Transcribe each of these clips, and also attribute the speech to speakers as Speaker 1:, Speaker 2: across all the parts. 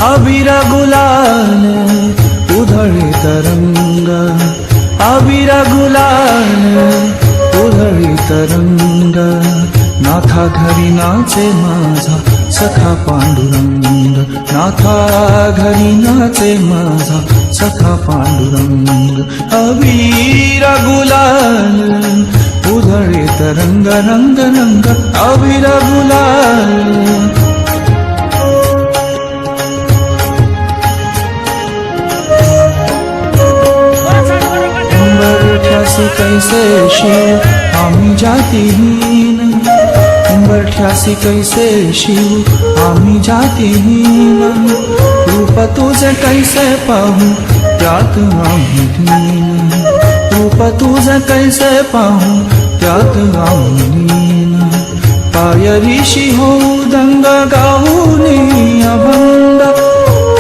Speaker 1: अबीर गुलाल उधळे तरंग, अबीर गुलाल उधळी तरंग, नाथा घरी नाचे माझा सखा पांडुरंग, नाथा घरी नाचे माझा सखा पांडुरंग. अबीर गुलाल उधळे तरंग, रंग रंग अबीर गुलाल. उंबरठ्यासी कैसे शिव आम्ही जातीहीन, उंबरठ्यासी कैसे शिव आम्ही जातीहीन, रूप तुझे कैसे पाहू त्यात आम्ही दीन, रूप तुझे कैसे पाहू त्यात आम्ही दीन. पायरीशी होऊ दंग गाऊनी अभंग,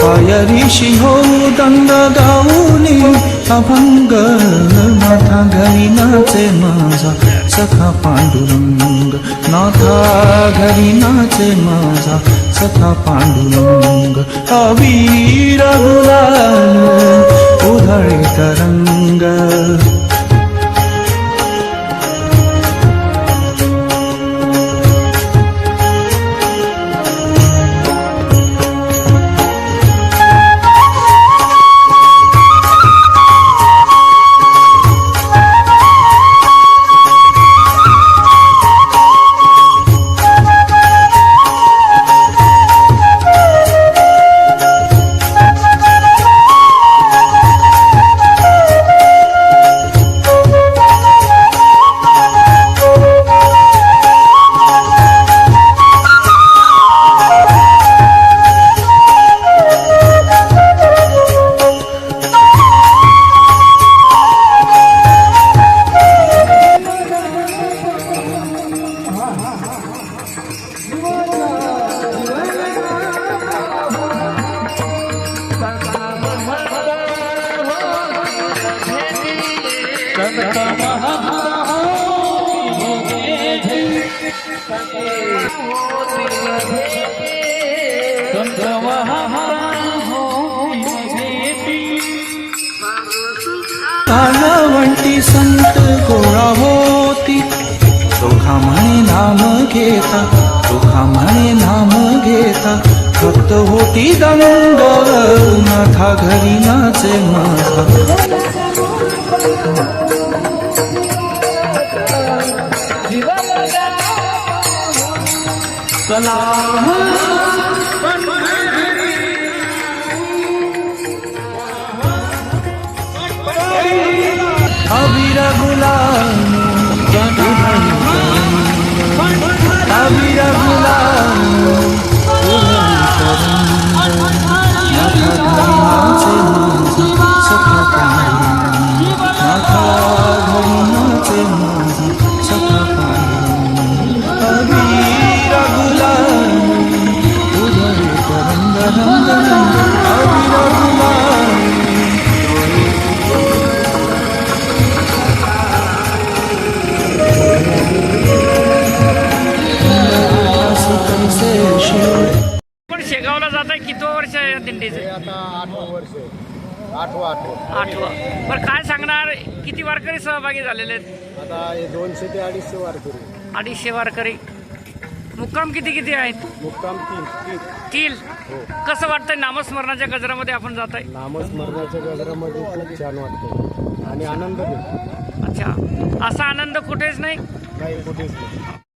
Speaker 1: पायरीशी होऊ दंग गाऊनी अभंग, नाथा घरी नाचे माझा सखा पांडुरंग, नाथा घरी नाचे माझा सखा पांडुरंग. अबीर गुलाल उधळे तरंग. कानावंटी संत गोळा होती, दोघा म्हणे नाम घेता, दोघा म्हणे नाम घेता, भक्त होती दंग, नाथा घरी नाचे माझा. अबीर गुलाल अबीर गुलाल सखा पांडुरंग, नाथा घरी नाचे माझा सखा पांडुरंग. अबीर गुलाल उधळे तरंग, रंग रंग अबीर गुलाल.
Speaker 2: पण शेगावला जात आहे किती वर्ष आहे या दिंडीचे?
Speaker 3: आता 8वं वर्ष, 8वं.
Speaker 2: बरं काय सांगणार, किती वारकरी सहभागी झालेले आहेत?
Speaker 3: आता हे 200 ते 250 वारकरी.
Speaker 2: 250 वारकरी. मुक्काम किती आहेत?
Speaker 3: मुक्काम 3. हो.
Speaker 2: कसं वाटतंय नामस्मरणाच्या गजरामध्ये आपण जात आहे?
Speaker 3: नामस्मरणाच्या गजरामध्ये खूप छान वाटतं आणि आनंद भेटतो.
Speaker 2: अच्छा, असा आनंद कुठेच नाही?
Speaker 3: काही कुठेच नाही.